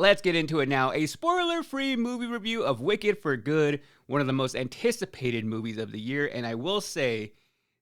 let's get into it now. A spoiler-free movie review of Wicked for Good, one of the most anticipated movies of the year. And I will say,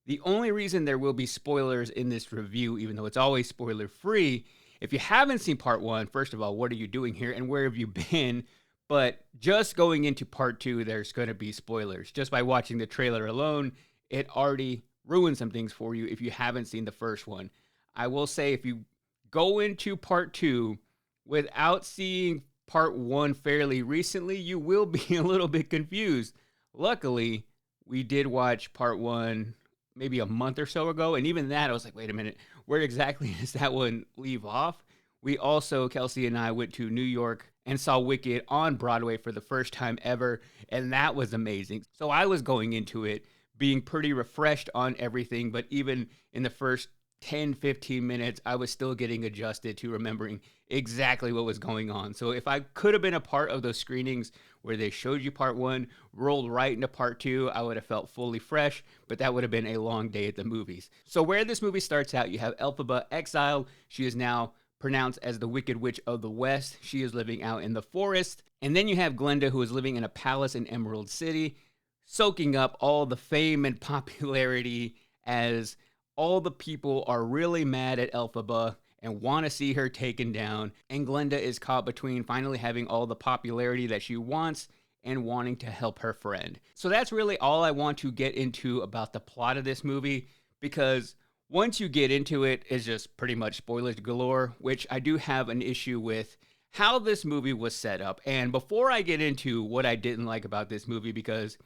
the only reason there will be spoilers in this review, even though it's always spoiler-free, if you haven't seen part one, first of all, what are you doing here and where have you been? But just going into part two, there's going to be spoilers. Just by watching the trailer alone, it already ruined some things for you if you haven't seen the first one. I will say, if you go into part two without seeing part one fairly recently, you will be a little bit confused. Luckily, we did watch part one maybe a month or so ago, and even that, I was like, wait a minute, where exactly does that one leave off? We also, Kelsey and I, went to New York and saw Wicked on Broadway for the first time ever, and that was amazing. So I was going into it being pretty refreshed on everything, but even in the first 10, 15 minutes, I was still getting adjusted to remembering exactly what was going on. So if I could have been a part of those screenings where they showed you part one, rolled right into part two, I would have felt fully fresh, but that would have been a long day at the movies. So where this movie starts out, you have Elphaba exiled. She is now pronounced as the Wicked Witch of the West. She is living out in the forest. And then you have Glinda, who is living in a palace in Emerald City, soaking up all the fame and popularity as all the people are really mad at Elphaba and want to see her taken down. And Glinda is caught between finally having all the popularity that she wants and wanting to help her friend. So that's really all I want to get into about the plot of this movie, because once you get into it, it's just pretty much spoilers galore, which I do have an issue with how this movie was set up. And before I get into what I didn't like about this movie, because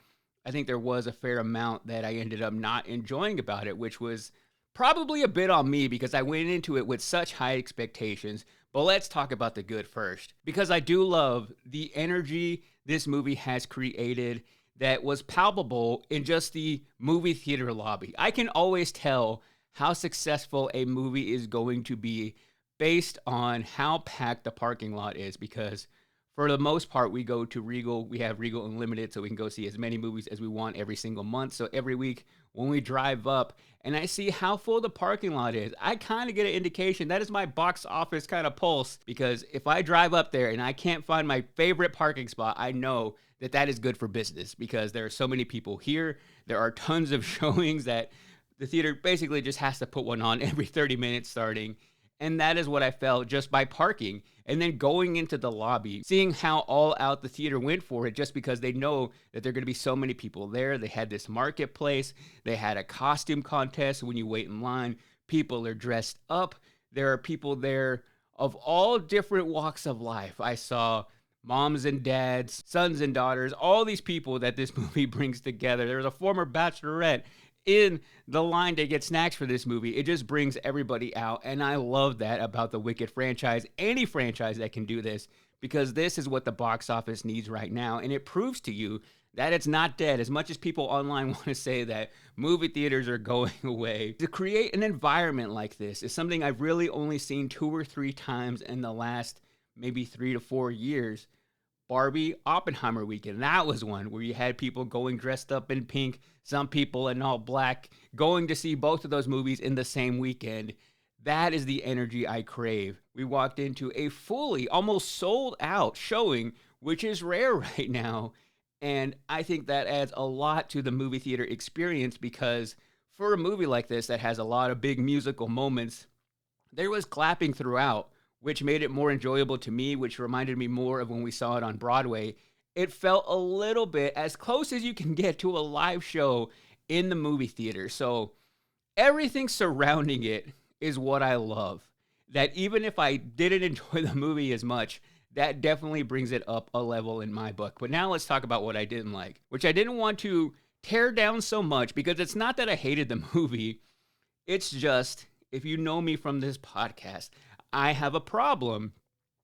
I think there was a fair amount that I ended up not enjoying about it, which was probably a bit on me because I went into it with such high expectations. But let's talk about the good first, because I do love the energy this movie has created that was palpable in just the movie theater lobby. I can always tell how successful a movie is going to be based on how packed the parking lot is, because for the most part, we go to Regal. We have Regal Unlimited, so we can go see as many movies as we want every single month. So every week when we drive up and I see how full the parking lot is, I kind of get an indication. That is my box office kind of pulse, because if I drive up there and I can't find my favorite parking spot, I know that that is good for business, because there are so many people here. There are tons of showings that the theater basically just has to put one on every 30 minutes starting. And that is what I felt just by parking. And then going into the lobby, seeing how all out the theater went for it, just because they know that there are going to be so many people there. They had this marketplace. They had a costume contest. When you wait in line, people are dressed up. There are people there of all different walks of life. I saw moms and dads, sons and daughters, all these people that this movie brings together. There was a former bachelorette in the line to get snacks for this movie. It just brings everybody out, and I love that about the Wicked franchise. Any franchise that can do this, because this is what the box office needs right now, and it proves to you that it's not dead. As much as people online want to say that movie theaters are going away, to create an environment like this is something I've really only seen 2 or 3 times in the last maybe 3 to 4 years. Barbie Oppenheimer weekend. That was one where you had people going dressed up in pink, some people in all black, going to see both of those movies in the same weekend. That is the energy I crave. We walked into a fully, almost sold out showing, which is rare right now. And I think that adds a lot to the movie theater experience, because for a movie like this that has a lot of big musical moments, there was clapping throughout, which made it more enjoyable to me, which reminded me more of when we saw it on Broadway. It felt a little bit as close as you can get to a live show in the movie theater. So everything surrounding it is what I love. That even if I didn't enjoy the movie as much, that definitely brings it up a level in my book. But now let's talk about what I didn't like, which I didn't want to tear down so much, because it's not that I hated the movie. It's just, if you know me from this podcast, I have a problem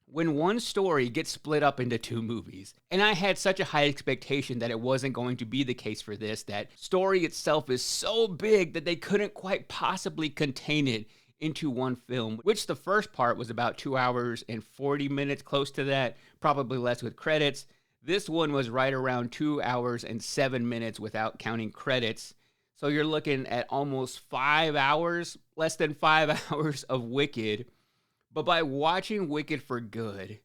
when one story gets split up into 2 movies. And I had such a high expectation that it wasn't going to be the case for this, that story itself is so big that they couldn't quite possibly contain it into one film, which the first part was about 2 hours and 40 minutes, close to that, probably less with credits. This one was right around 2 hours and 7 minutes without counting credits. So you're looking at almost 5 hours, less than 5 hours of Wicked. But by watching Wicked for Good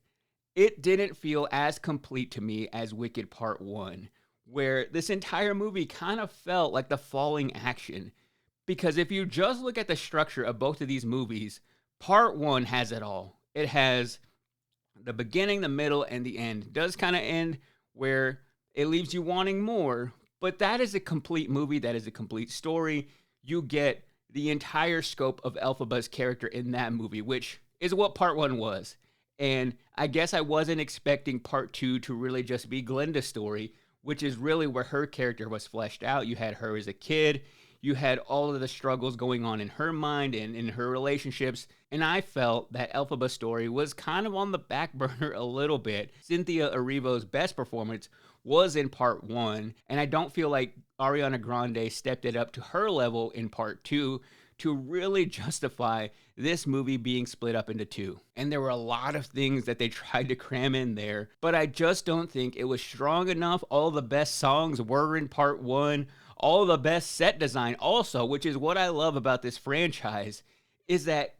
it didn't feel as complete to me as Wicked Part 1, where this entire movie kind of felt like the falling action. Because if you just look at the structure of both of these movies, Part 1 has it all. It has the beginning, the middle, and the end. It does kind of end where it leaves you wanting more, but that is a complete movie. That is a complete story. You get the entire scope of Elphaba's character in that movie, which is what Part 1 was. And I guess I wasn't expecting Part 2 to really just be Glinda's story, which is really where her character was fleshed out. You had her as a kid. You had all of the struggles going on in her mind and in her relationships. And I felt that Elphaba's story was kind of on the back burner a little bit. Cynthia Erivo's best performance was in Part 1. And I don't feel like Ariana Grande stepped it up to her level in Part 2 to really justify this movie being split up into two. And there were a lot of things that they tried to cram in there, but I just don't think it was strong enough. All the best songs were in Part 1. All the best set design also, which is what I love about this franchise, is that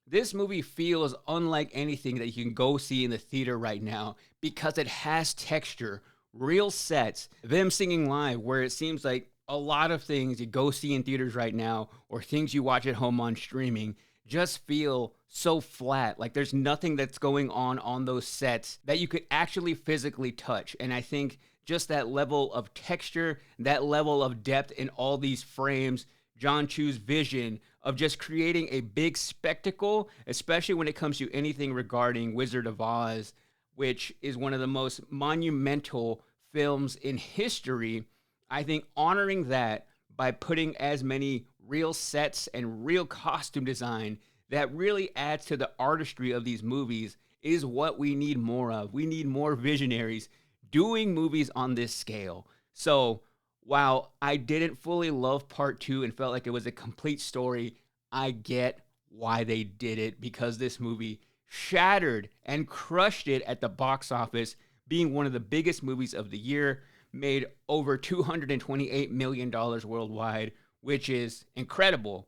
this movie feels unlike anything that you can go see in the theater right now because it has texture, real sets, them singing live, where it seems like a lot of things you go see in theaters right now or things you watch at home on streaming just feel so flat. Like there's nothing that's going on those sets that you could actually physically touch. And I think just that level of texture, that level of depth in all these frames, John Chu's vision of just creating a big spectacle, especially when it comes to anything regarding Wizard of Oz, which is one of the most monumental films in history. I think honoring that by putting as many real sets and real costume design that really adds to the artistry of these movies is what we need more of. We need more visionaries doing movies on this scale. So while I didn't fully love Part 2 and felt like it was a complete story, I get why they did it, because this movie shattered and crushed it at the box office, being one of the biggest movies of the year, made over $228 million worldwide, which is incredible.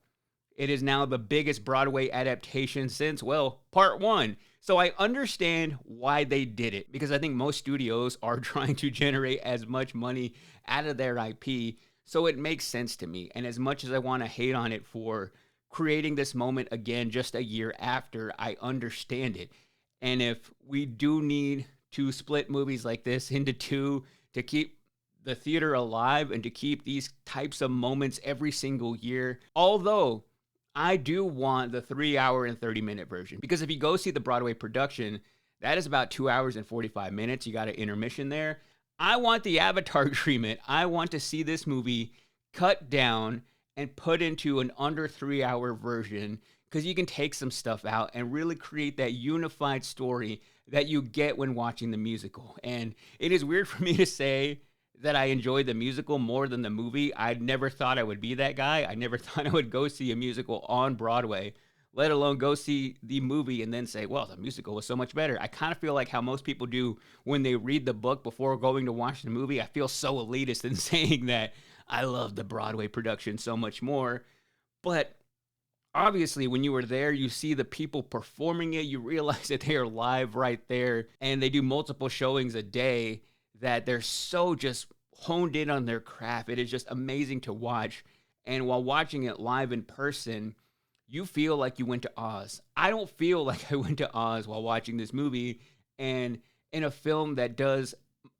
It is now the biggest Broadway adaptation since, well, Part 1. So I understand why they did it, because I think most studios are trying to generate as much money out of their IP. So it makes sense to me. And as much as I want to hate on it for creating this moment again just a year after, I understand it. And if we do need to split movies like this into two to keep the theater alive and to keep these types of moments every single year, although I do want the 3-hour and 30-minute version, because if you go see the Broadway production, that is about 2 hours and 45 minutes. You got an intermission there. I want the Avatar treatment. I want to see this movie cut down and put into an under 3-hour version, because you can take some stuff out and really create that unified story that you get when watching the musical. And it is weird for me to say that I enjoyed the musical more than the movie. I never thought I would be that guy. I never thought I would go see a musical on Broadway, let alone go see the movie and then say, well, the musical was so much better. I kind of feel like how most people do when they read the book before going to watch the movie. I feel so elitist in saying that I love the Broadway production so much more. But obviously, when you were there, you see the people performing it, you realize that they are live right there, and they do multiple showings a day, that they're so just honed in on their craft. It is just amazing to watch. And while watching it live in person, you feel like you went to Oz. I don't feel like I went to Oz while watching this movie. And in a film that does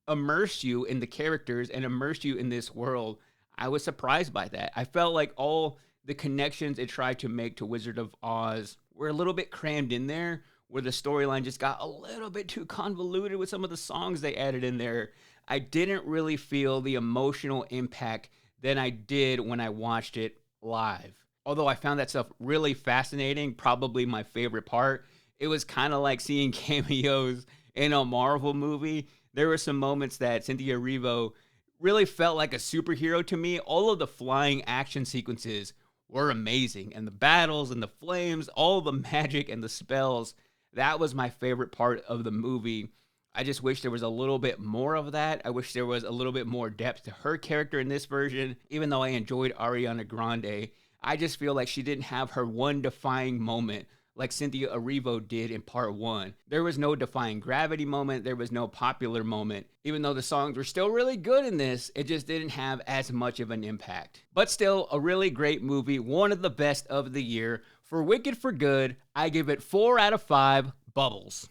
immerse you in the characters and immerse you in this world, I was surprised by that. I felt like all the connections it tried to make to Wizard of Oz were a little bit crammed in there, where the storyline just got a little bit too convoluted with some of the songs they added in there. I didn't really feel the emotional impact that I did when I watched it live. Although I found that stuff really fascinating, probably my favorite part. It was kind of like seeing cameos in a Marvel movie. There were some moments that Cynthia Erivo really felt like a superhero to me. All of the flying action sequences were amazing. And the battles and the flames, all the magic and the spells, that was my favorite part of the movie. I just wish there was a little bit more of that. I wish there was a little bit more depth to her character in this version. Even though I enjoyed Ariana Grande, I just feel like she didn't have her one defining moment like Cynthia Erivo did in part one. There was no defying gravity moment, there was no popular moment. Even though the songs were still really good in this, it just didn't have as much of an impact. But still, a really great movie, one of the best of the year. For Wicked for Good, I give it 4 out of 5 bubbles.